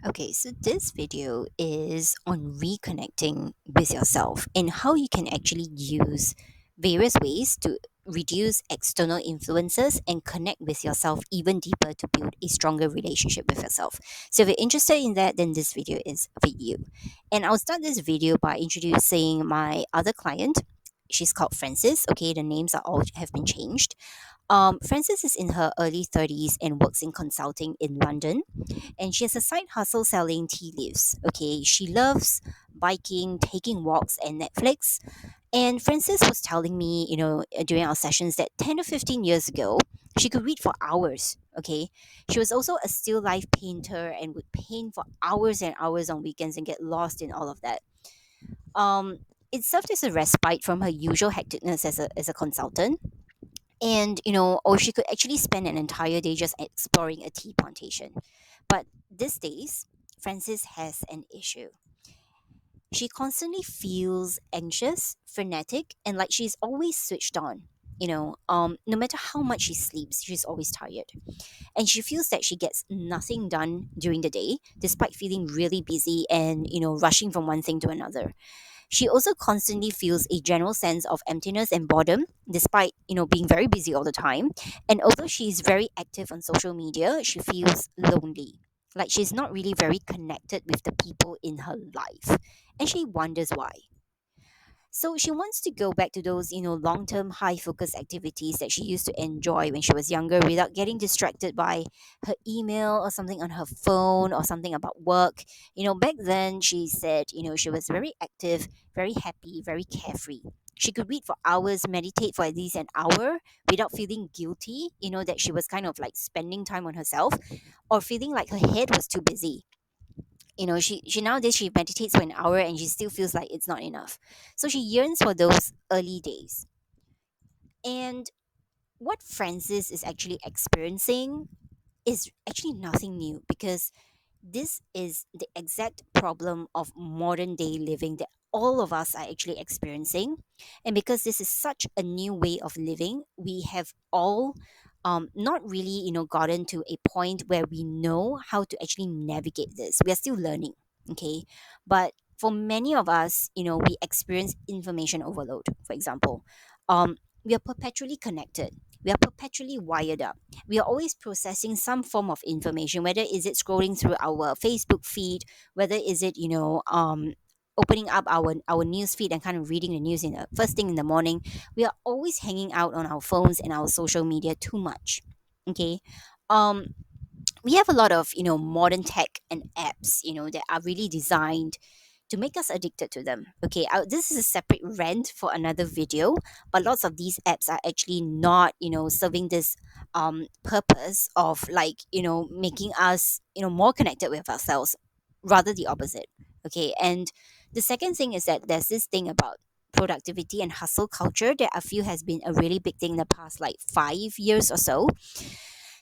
Okay, so this video is on reconnecting with yourself and how you can actually use various ways to reduce external influences and connect with yourself even deeper to build a stronger relationship with yourself. So, if you're interested in that, then this video is for you. And I'll start this video by introducing my other client. She's called Frances. Okay, the names are all have been changed. Frances is in her early 30s and works in consulting in London, and she has a side hustle selling tea leaves. Okay, she loves biking, taking walks, and Netflix. And Frances was telling me, during our sessions that 10 to 15 years ago, she could read for hours. Okay, she was also a still life painter and would paint for hours and hours on weekends and get lost in all of that. Um, it served as a respite from her usual hecticness as a consultant, and or she could actually spend an entire day just exploring a tea plantation. But these days, Frances has an issue. She constantly feels anxious, frenetic, and like she's always switched on. No matter how much she sleeps, she's always tired, and she feels that she gets nothing done during the day despite feeling really busy and rushing from one thing to another. She also constantly feels a general sense of emptiness and boredom, despite being very busy all the time. And although she's very active on social media, she feels lonely. Like she's not really very connected with the people in her life, and she wonders why. So she wants to go back to those, long-term high focus activities that she used to enjoy when she was younger without getting distracted by her email or something on her phone or something about work. Back then she said, she was very active, very happy, very carefree. She could read for hours, meditate for at least an hour without feeling guilty, that she was kind of like spending time on herself or feeling like her head was too busy. She nowadays she meditates for an hour and she still feels like it's not enough, so she yearns for those early days. And what Francis is actually experiencing is actually nothing new, because this is the exact problem of modern day living that all of us are actually experiencing. And because this is such a new way of living, we have all not really, gotten to a point where we know how to actually navigate this. We are still learning, okay? But for many of us, we experience information overload, for example. We are perpetually connected. We are perpetually wired up. We are always processing some form of information, whether is it scrolling through our Facebook feed, whether is it opening up our news feed and kind of reading the news in the first thing in the morning. We are always hanging out on our phones and our social media too much. Okay. um we have a lot of modern tech and apps that are really designed to make us addicted to them. Okay, this is a separate rant for another video, but lots of these apps are actually not serving this purpose of like making us more connected with ourselves, rather the opposite. Okay, and the second thing is that there's this thing about productivity and hustle culture that I feel has been a really big thing in the past like 5 years or so.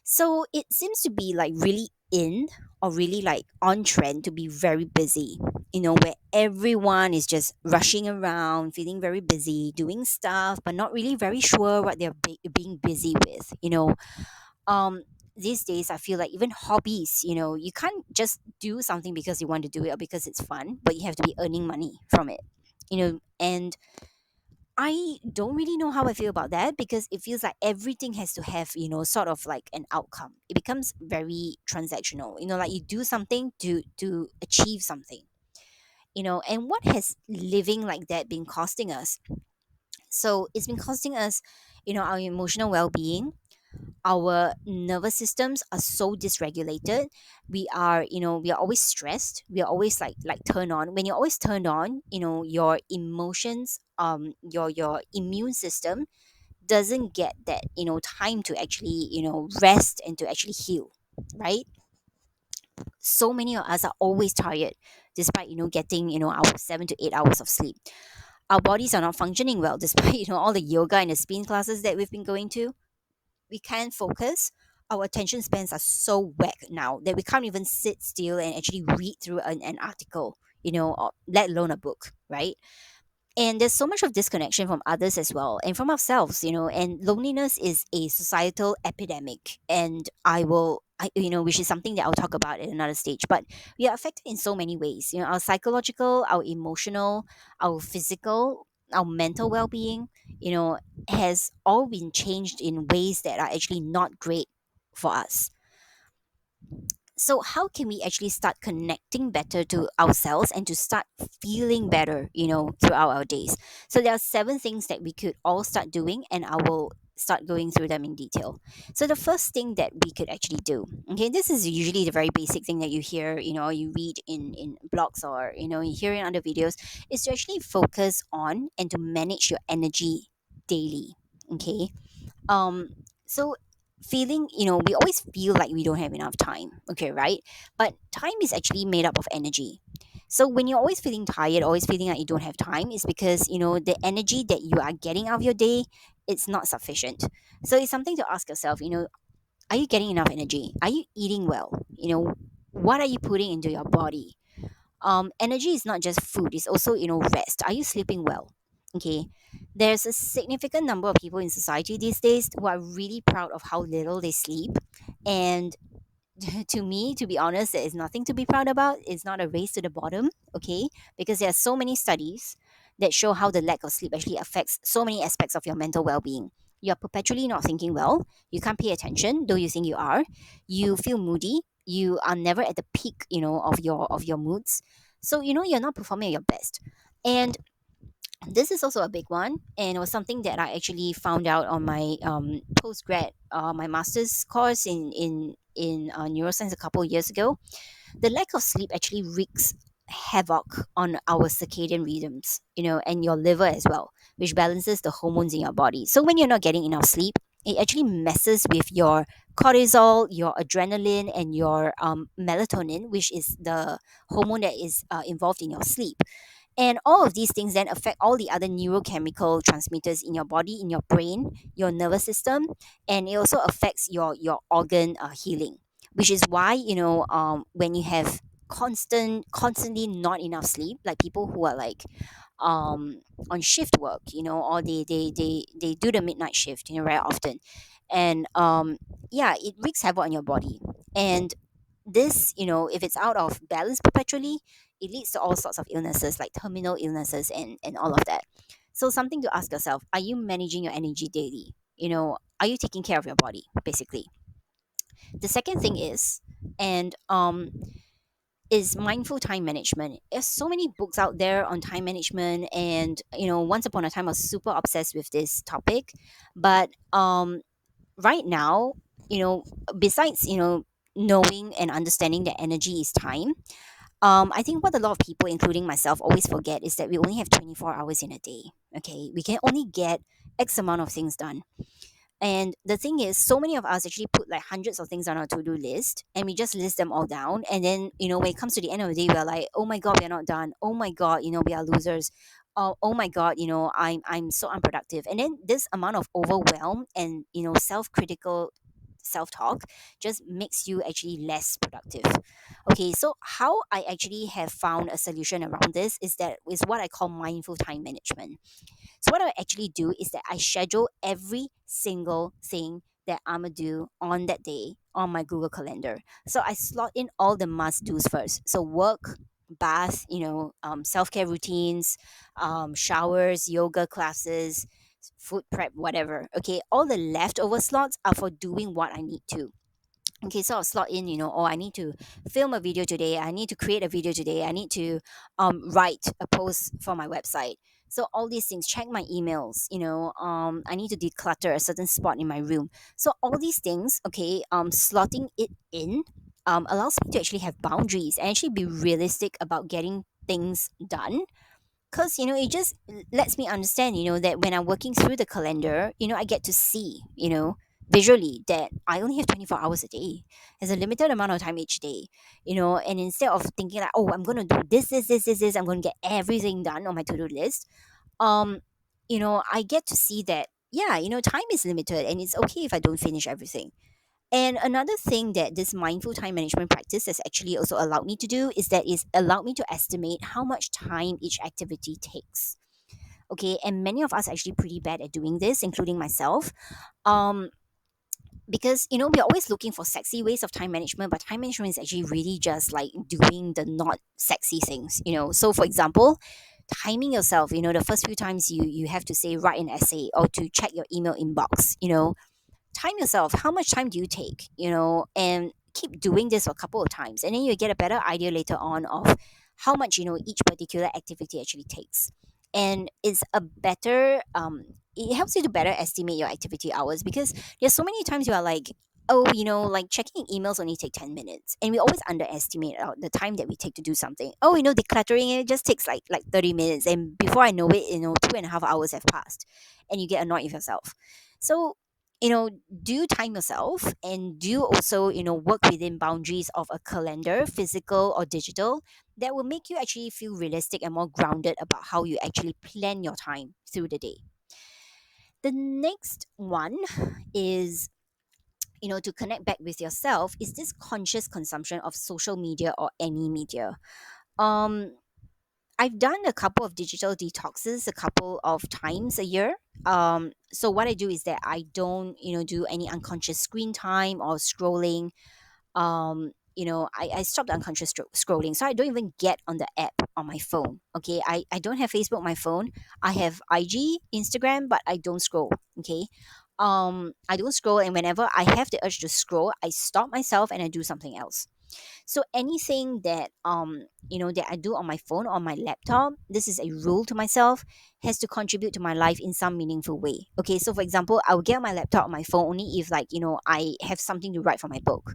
So it seems to be like really in, or really like on trend to be very busy, where everyone is just rushing around, feeling very busy, doing stuff, but not really very sure what they're being busy with. Um, these days, I feel like even hobbies, you can't just do something because you want to do it or because it's fun, but you have to be earning money from it. And I don't really know how I feel about that, because it feels like everything has to have, sort of like an outcome. It becomes very transactional, like you do something to achieve something, and what has living like that been costing us? So it's been costing us, our emotional well-being. Our nervous systems are so dysregulated. We are always stressed. We are always like turned on. When you're always turned on, your emotions, your immune system doesn't get that time to actually rest and to actually heal, right? So many of us are always tired despite getting our 7 to 8 hours of sleep. Our bodies are not functioning well despite all the yoga and the spin classes that we've been going to. We can't focus. Our attention spans are so whack now that we can't even sit still and actually read through an article, or let alone a book, right? And there's so much of disconnection from others as well and from ourselves, and loneliness is a societal epidemic. And I will which is something that I'll talk about at another stage. But we are affected in so many ways. Our psychological, our emotional, our physical, our mental well-being, you know, has all been changed in ways that are actually not great for us. So how can we actually start connecting better to ourselves and to start feeling better, throughout our days? So there are 7 things that we could all start doing, and I will start going through them in detail. So the first thing that we could actually do, okay, this is usually the very basic thing that you hear, or you read in blogs, or you hear in other videos, is to actually focus on and to manage your energy daily. Okay. So feeling, we always feel like we don't have enough time, okay, right? But time is actually made up of energy. So when you're always feeling tired, always feeling like you don't have time, is because the energy that you are getting out of your day, it's not sufficient. So it's something to ask yourself, are you getting enough energy? Are you eating well? What are you putting into your body? Energy is not just food, it's also rest. Are you sleeping well? Okay. There's a significant number of people in society these days who are really proud of how little they sleep. And to me, to be honest, there is nothing to be proud about. It's not a race to the bottom, okay? Because there are so many studies that show how the lack of sleep actually affects so many aspects of your mental well-being. You're perpetually not thinking well. You can't pay attention, though you think you are. You feel moody. You are never at the peak, of your moods. So you're not performing at your best. And this is also a big one, and it was something that I actually found out on my my master's course in neuroscience a couple of years ago. The lack of sleep actually wreaks havoc on our circadian rhythms, and your liver as well, which balances the hormones in your body. So when you're not getting enough sleep, it actually messes with your cortisol, your adrenaline, and your melatonin, which is the hormone that is involved in your sleep. And all of these things then affect all the other neurochemical transmitters in your body, in your brain, your nervous system, and it also affects your organ healing. Which is why when you have constantly not enough sleep, like people who are like on shift work, or they do the midnight shift, very often, and yeah, it wreaks havoc on your body. And this, if it's out of balance perpetually, it leads to all sorts of illnesses like terminal illnesses and all of that. So something to ask yourself, are you managing your energy daily? Are you taking care of your body, basically? The second thing is mindful time management. There's so many books out there on time management, and once upon a time I was super obsessed with this topic. But right now, besides knowing and understanding that energy is time, I think what a lot of people, including myself, always forget is that we only have 24 hours in a day. Okay, we can only get X amount of things done. And the thing is, so many of us actually put like hundreds of things on our to-do list, and we just list them all down. And then, when it comes to the end of the day, we're like, oh my God, we're not done. Oh my God, we are losers. Oh my God, I'm so unproductive. And then this amount of overwhelm and, self-critical self-talk just makes you actually less productive. Okay, so how I actually have found a solution around this is what I call mindful time management. So what I actually do is that I schedule every single thing that I'm gonna do on that day on my Google Calendar. So I slot in all the must dos first. So work, bath, self care routines, showers, yoga classes, food prep, whatever. Okay, all the leftover slots are for doing what I need to. Okay, so I'll slot in, oh, I need to film a video today, I need to create a video today, I need to write a post for my website. So all these things, check my emails, I need to declutter a certain spot in my room. So all these things, okay, slotting it in allows me to actually have boundaries and actually be realistic about getting things done. Because it just lets me understand that when I'm working through the calendar, I get to see visually that I only have 24 hours a day. There's a limited amount of time each day, and instead of thinking like, oh, I'm going to do this, I'm going to get everything done on my to-do list. um I get to see that, yeah, time is limited, and it's okay if I don't finish everything. And another thing that this mindful time management practice has actually also allowed me to do is that it's allowed me to estimate how much time each activity takes. Okay, and many of us are actually pretty bad at doing this, including myself. Um, because we're always looking for sexy ways of time management, but time management is actually really just like doing the not sexy things. So for example, timing yourself, the first few times you have to say write an essay or to check your email inbox. Time yourself. How much time do you take? And keep doing this for a couple of times, and then you get a better idea later on of how much each particular activity actually takes. And it's a better it helps you to better estimate your activity hours, because there's so many times you are like, oh, like checking emails only take 10 minutes, and we always underestimate the time that we take to do something. Oh, decluttering, it just takes like 30 minutes, and before I know it, 2.5 hours have passed, and you get annoyed with yourself. So do time yourself, and do also work within boundaries of a calendar, physical or digital, that will make you actually feel realistic and more grounded about how you actually plan your time through the day. The next one is, to connect back with yourself, is this conscious consumption of social media or any media. um I've done a couple of digital detoxes a couple of times a year. So what I do is that I don't, do any unconscious screen time or scrolling. I stopped unconscious scrolling, so I don't even get on the app on my phone. Okay, I don't have Facebook on my phone. I have IG, Instagram, but I don't scroll. Okay, I don't scroll, and whenever I have the urge to scroll, I stop myself and I do something else. So anything that that I do on my phone or my laptop, this is a rule to myself, has to contribute to my life in some meaningful way. Okay, so for example, I will get on my laptop or my phone only if, like, I have something to write for my book,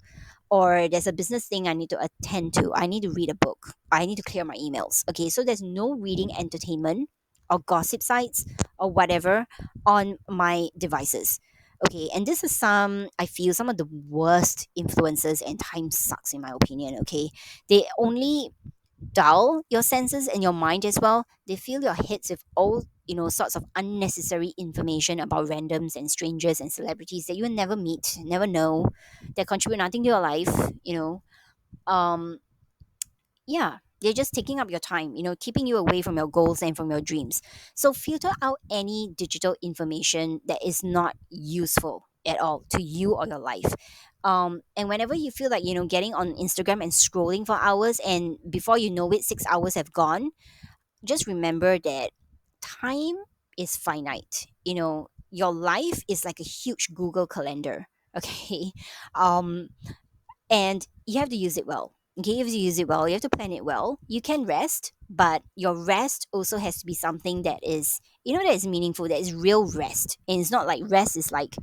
or there's a business thing I need to attend to. I need to read a book. I need to clear my emails. Okay, so there's no reading, entertainment, or gossip sites or whatever on my devices. Okay, and this is I feel some of the worst influences, and time sucks in my opinion. Okay, they only dull your senses and your mind as well. They fill your heads with all sorts of unnecessary information about randoms and strangers and celebrities that you will never meet, never know, that contribute nothing to your life. Um, yeah, they're just taking up your time, keeping you away from your goals and from your dreams. So filter out any digital information that is not useful at all to you or your life. And whenever you feel like, getting on Instagram and scrolling for hours, and before you know it, 6 hours have gone, just remember that time is finite. Your life is like a huge Google calendar. Okay. um and you have to use it well. Okay, you have to use it well. You have to plan it well. You can rest, but your rest also has to be something that is, that is meaningful, that is real rest. And it's not like rest is like,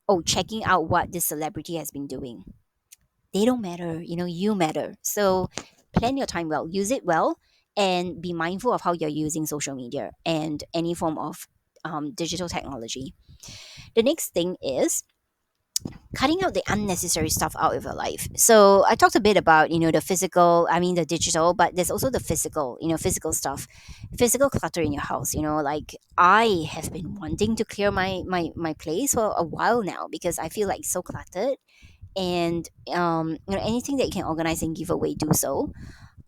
oh, checking out what this celebrity has been doing. They don't matter. You matter. So plan your time well, use it well, and be mindful of how you're using social media and any form of digital technology. The next thing is cutting out the unnecessary stuff out of your life. So I talked a bit about, the physical, I mean the digital, but there's also the physical, physical stuff, physical clutter in your house. Like I have been wanting to clear my place for a while now, because I feel like it's so cluttered. And anything that you can organize and give away, do so.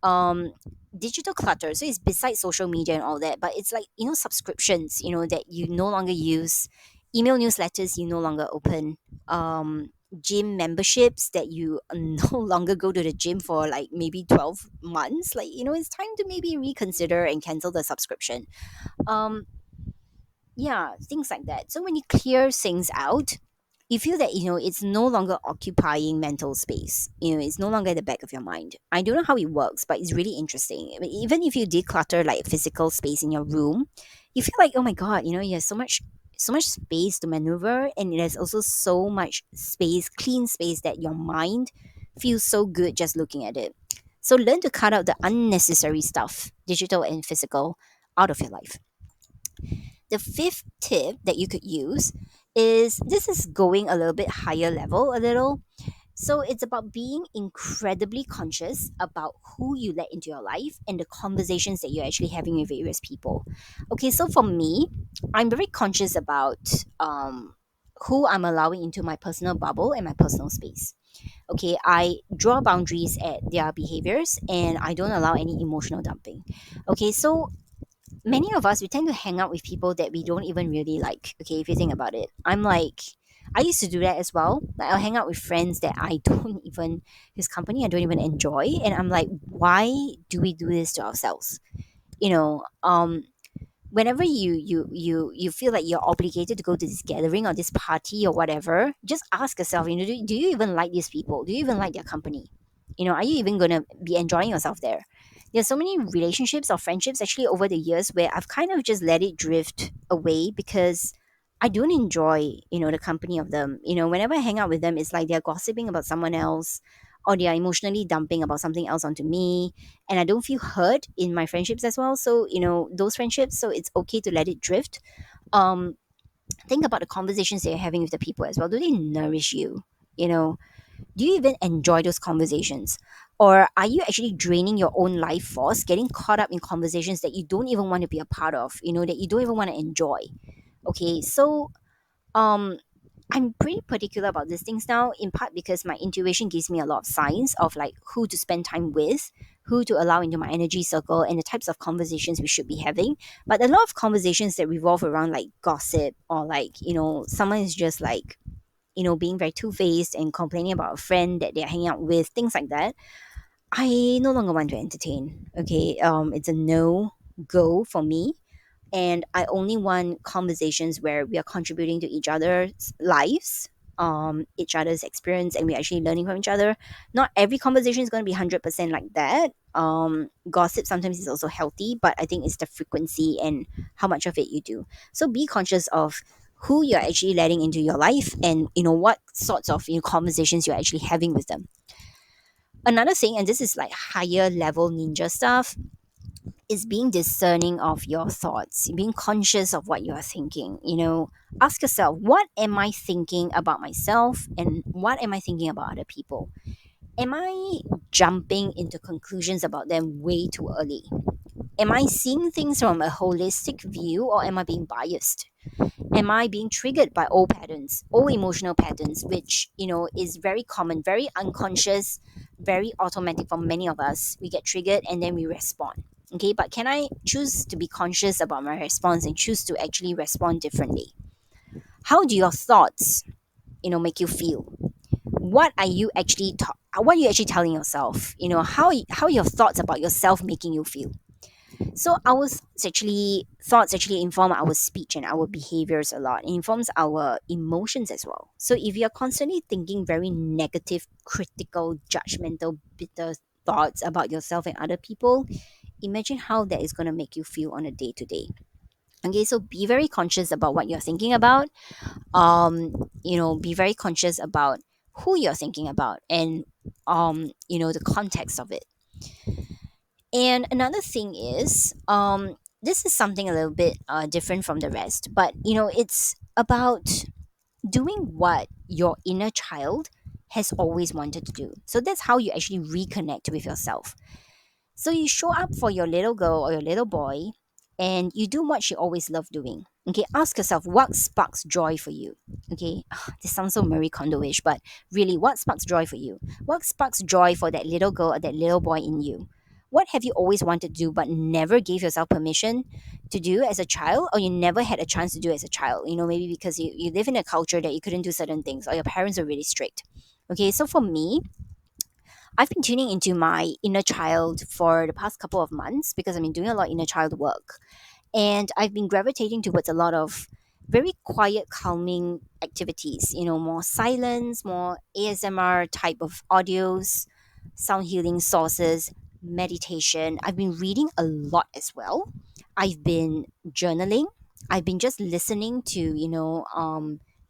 um Digital clutter, so it's besides social media and all that, but it's like, subscriptions, that you no longer use, email newsletters you no longer open, gym memberships that you no longer go to the gym for like maybe 12 months. Like, it's time to maybe reconsider and cancel the subscription. um yeah, things like that. So when you clear things out, you feel that, it's no longer occupying mental space. It's no longer at the back of your mind. I don't know how it works, but it's really interesting. I mean, even if you declutter like physical space in your room, you feel like, oh my god, you have so much space to maneuver, and there's also so much space, clean space, that your mind feels so good just looking at it. So learn to cut out the unnecessary stuff, digital and physical, out of your life. The fifth tip that you could use is, this is going a little bit higher level, a little. So it's about being incredibly conscious about who you let into your life and the conversations that you're actually having with various people. Okay, so for me, I'm very conscious about who I'm allowing into my personal bubble and my personal space. Okay, I draw boundaries at their behaviors, and I don't allow any emotional dumping. Okay, so many of us, we tend to hang out with people that we don't even really like. Okay, if you think about it, I'm like, I used to do that as well. Like I'll hang out with friends that I don't even whose company I don't even enjoy, and I'm like, why do we do this to ourselves? You know, whenever you feel like you're obligated to go to this gathering or this party or whatever, just ask yourself, do you even like these people? Do you even like their company? Are you even going to be enjoying yourself there? There's so many relationships or friendships actually over the years where I've kind of just let it drift away because I don't enjoy, the company of them. Whenever I hang out with them, it's like they're gossiping about someone else or they are emotionally dumping about something else onto me, and I don't feel hurt in my friendships as well. So, those friendships, so it's okay to let it drift. Um, think about the conversations that you're having with the people as well. Do they nourish you? You know, do you even enjoy those conversations? Or are you actually draining your own life force, getting caught up in conversations that you don't even want to be a part of, that you don't even want to enjoy? Okay, so um I'm pretty particular about these things now, in part because my intuition gives me a lot of signs of like who to spend time with, who to allow into my energy circle, and the types of conversations we should be having. But a lot of conversations that revolve around like gossip or like, someone is just like, being very two faced and complaining about a friend that they're hanging out with, things like that, I no longer want to entertain. Okay. It's a no go for me, and I only want conversations where we are contributing to each other's lives, each other's experience, and we're actually learning from each other. Not every conversation is going to be 100% like that. Gossip sometimes is also healthy, but I think it's the frequency and how much of it you do. So be conscious of who you're actually letting into your life, and what sorts of conversations you're actually having with them. Another thing, and this is like higher level ninja stuff, is being discerning of your thoughts, being conscious of what you are thinking. Ask yourself, what am I thinking about myself and what am I thinking about other people? Am I jumping into conclusions about them way too early? Am I seeing things from a holistic view or am I being biased? Am I being triggered by old patterns, old emotional patterns, which, is very common, very unconscious, very automatic for many of us? We get triggered and then we respond. Okay, but can I choose to be conscious about my response and choose to actually respond differently? How do your thoughts, make you feel? What are you actually telling yourself? How are your thoughts about yourself making you feel? So our thoughts actually inform our speech and our behaviors a lot. It informs our emotions as well. So if you're constantly thinking very negative, critical, judgmental, bitter thoughts about yourself and other people, imagine how that is going to make you feel on a day to day. Okay, so be very conscious about what you're thinking about. Be very conscious about who you're thinking about, and the context of it. And another thing is, this is something a little bit different from the rest, but it's about doing what your inner child has always wanted to do. So that's how you actually reconnect with yourself. So you show up for your little girl or your little boy and you do what she always loved doing. Okay, ask yourself what sparks joy for you. Okay, this sounds so Marie Kondo-ish, but really, what sparks joy for you? What sparks joy for that little girl or that little boy in you? What have you always wanted to do but never gave yourself permission to do as a child, or you never had a chance to do as a child? Maybe because you live in a culture that you couldn't do certain things or your parents were really strict. Okay, so for me, I've been tuning into my inner child for the past couple of months because I've been doing a lot of inner child work. And I've been gravitating towards a lot of very quiet, calming activities, more silence, more ASMR type of audios, sound healing sources, meditation. I've been reading a lot as well. I've been journaling. I've been just listening to,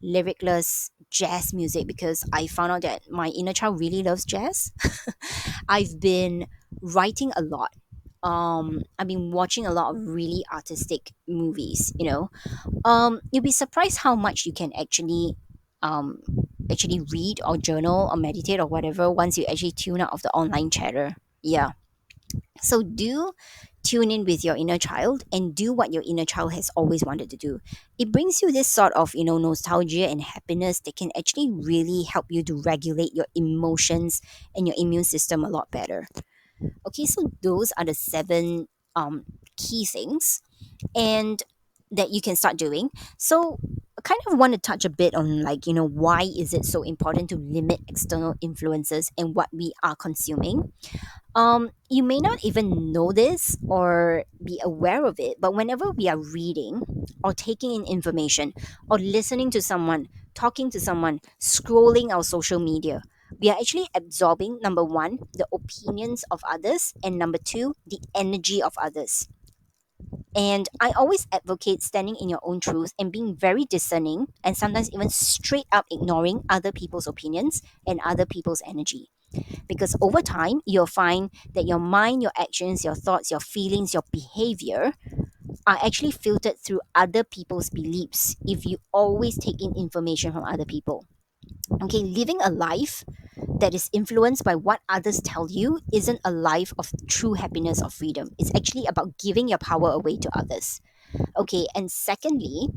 lyricless jazz music because I found out that my inner child really loves jazz. I've been writing a lot. I've been watching a lot of really artistic movies. You'll be surprised how much you can um, actually read or journal or meditate or whatever once you actually tune out of the online chatter. Yeah. So do tune in with your inner child and do what your inner child has always wanted to do. It brings you this sort of, nostalgia and happiness that can actually really help you to regulate your emotions and your immune system a lot better. Okay, so those are the seven key things and that you can start doing. So kind of want to touch a bit on, like, why is it so important to limit external influences and what we are consuming. You may not even know this or be aware of it, but whenever we are reading or taking in information or listening to someone, talking to someone, scrolling our social media, we are actually absorbing, number one, the opinions of others, and number two, the energy of others. And I always advocate standing in your own truth and being very discerning, and sometimes even straight up ignoring other people's opinions and other people's energy. Because over time, you'll find that your mind, your actions, your thoughts, your feelings, your behavior are actually filtered through other people's beliefs if you always take in information from other people. Okay, living a life that is influenced by what others tell you isn't a life of true happiness or freedom. It's actually about giving your power away to others. Okay, and secondly,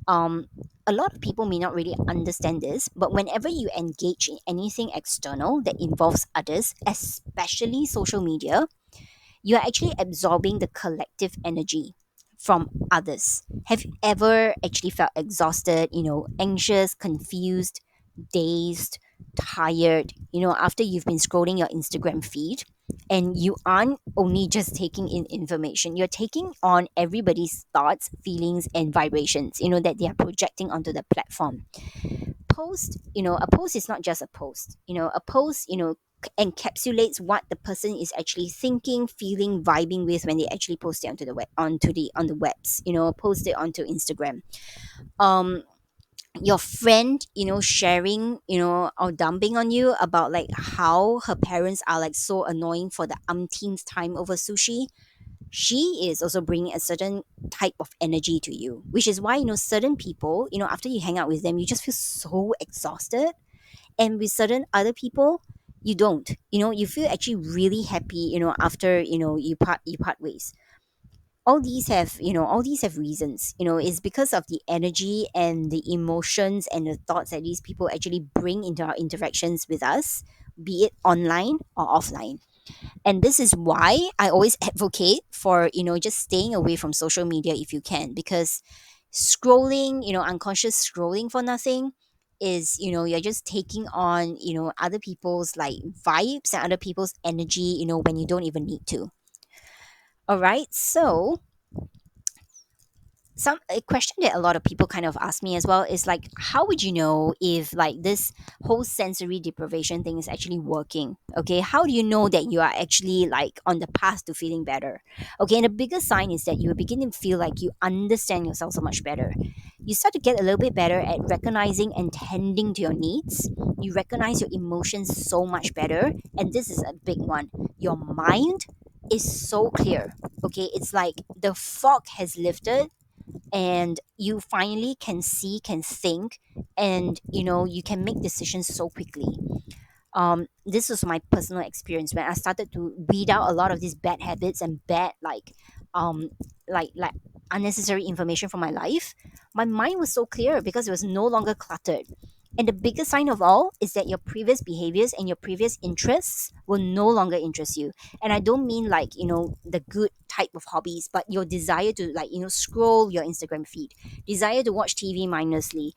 um, a lot of people may not really understand this, but whenever you engage in anything external that involves others, especially social media, you are actually absorbing the collective energy from others. Have you ever actually felt exhausted, anxious, confused, dazed, tired, after you've been scrolling your Instagram feed? And you aren't only just taking in information, you're taking on everybody's thoughts, feelings, and vibrations, that they are projecting onto the platform. A post is not just a post. A post, encapsulates what the person is actually thinking, feeling, vibing with when they actually post it onto the web, on the webs, post it onto Instagram. um your friend, sharing, or dumping on you about like how her parents are like so annoying for the umpteenth time over sushi. She is also bringing a certain type of energy to you, which is why, certain people, after you hang out with them, you just feel so exhausted. And with certain other people, you don't, you feel actually really happy, after, you part ways. All these have reasons. It's because of the energy and the emotions and the thoughts that these people actually bring into our interactions with us, be it online or offline. And this is why I always advocate for, just staying away from social media if you can, because scrolling, unconscious scrolling for nothing is, you're just taking on, other people's like vibes and other people's energy, when you don't even need to. All right. So some a question that a lot of people kind of ask me as well is like, how would you know if like this whole sensory deprivation thing is actually working? Okay, how do you know that you are actually like on the path to feeling better? Okay, and the biggest sign is that you begin to feel like you understand yourself so much better. You start to get a little bit better at recognizing and tending to your needs. You recognize your emotions so much better, and this is a big one. Your mind is so clear. Okay, it's like the fog has lifted, and you finally can see, can think, and you can make decisions so quickly. This was my personal experience when I started to weed out a lot of these bad habits and bad um like unnecessary information from my life. My mind was so clear because it was no longer cluttered. And the biggest sign of all is that your previous behaviors and your previous interests will no longer interest you. And I don't mean like, the good type of hobbies, but your desire to like, scroll your Instagram feed, desire to watch TV mindlessly,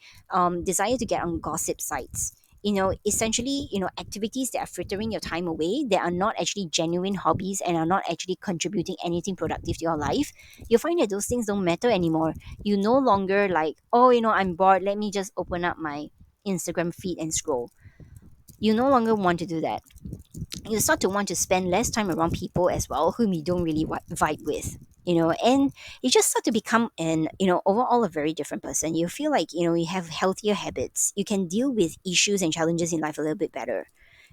desire to get on gossip sites, essentially, activities that are frittering your time away, that are not actually genuine hobbies and are not actually contributing anything productive to your life. You find that those things don't matter anymore. You no longer like, oh, I'm bored, let me just open up my Instagram feed and scroll. You no longer want to do that. You start to want to spend less time around people as well whom you don't really vibe with, and you just start to become an, overall a very different person. You feel like, you have healthier habits, you can deal with issues and challenges in life a little bit better.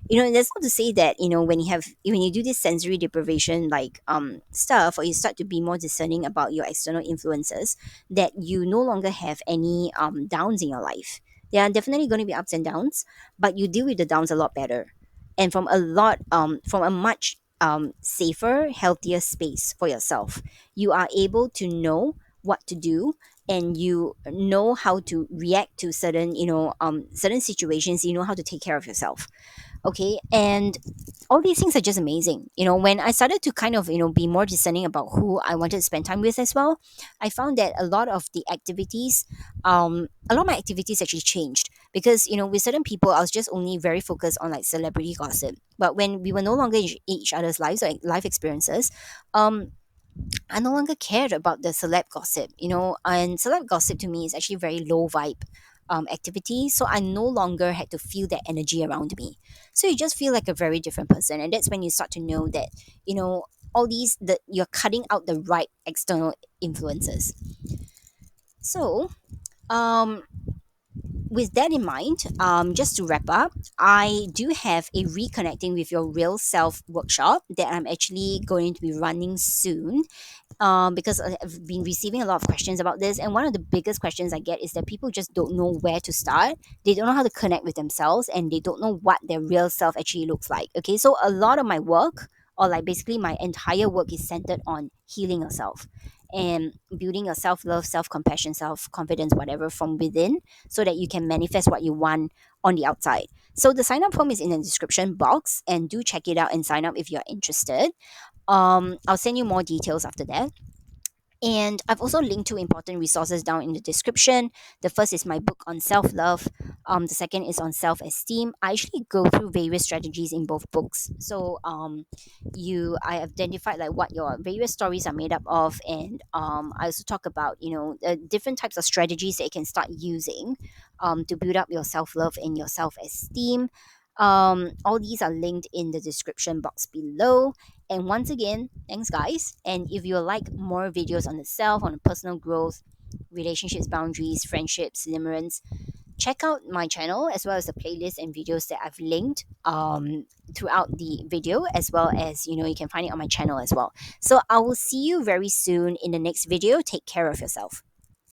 That's not to say that, when you do this sensory deprivation like stuff, or you start to be more discerning about your external influences, that you no longer have any downs in your life. There are definitely going to be ups and downs, but you deal with the downs a lot better, and from a much safer, healthier space for yourself. You are able to know what to do, and you know how to react to certain, certain situations. You know how to take care of yourself. Okay, and all these things are just amazing. When I started to kind of, be more discerning about who I wanted to spend time with as well, I found that a lot of my activities actually changed, because with certain people I was just only very focused on like celebrity gossip. But when we were no longer in each other's lives or life experiences, um I no longer cared about the celeb gossip, and celeb gossip to me is actually very low vibe activity. So I no longer had to feel that energy around me. So you just feel like a very different person. And that's when you start to know that, all these, that you're cutting out the right external influences. So, um, with that in mind, just to wrap up, I do have a reconnecting with your real self workshop that I'm actually going to be running soon, because I've been receiving a lot of questions about this. And one of the biggest questions I get is that people just don't know where to start. They don't know how to connect with themselves, and they don't know what their real self actually looks like. Okay, so a lot of my work, or like basically my entire work, is centered on healing yourself and building your self love, self compassion, self confidence, whatever, from within, so that you can manifest what you want on the outside. So the sign up form is in the description box, and do check it out and sign up if you're interested. I'll send you more details after that. And I've also linked two important resources down in the description. The first is my book on self love. The second is on self esteem. I actually go through various strategies in both books. So I identified like what your various stories are made up of, and I also talk about different types of strategies that you can start using to build up your self love and your self esteem. All these are linked in the description box below. And once again, thanks, guys. And if you like more videos on the self, on personal growth, relationships, boundaries, friendships, limerence, check out my channel, as well as the playlist and videos that I've linked throughout the video, as well as, you can find it on my channel as well. So I will see you very soon in the next video. Take care of yourself.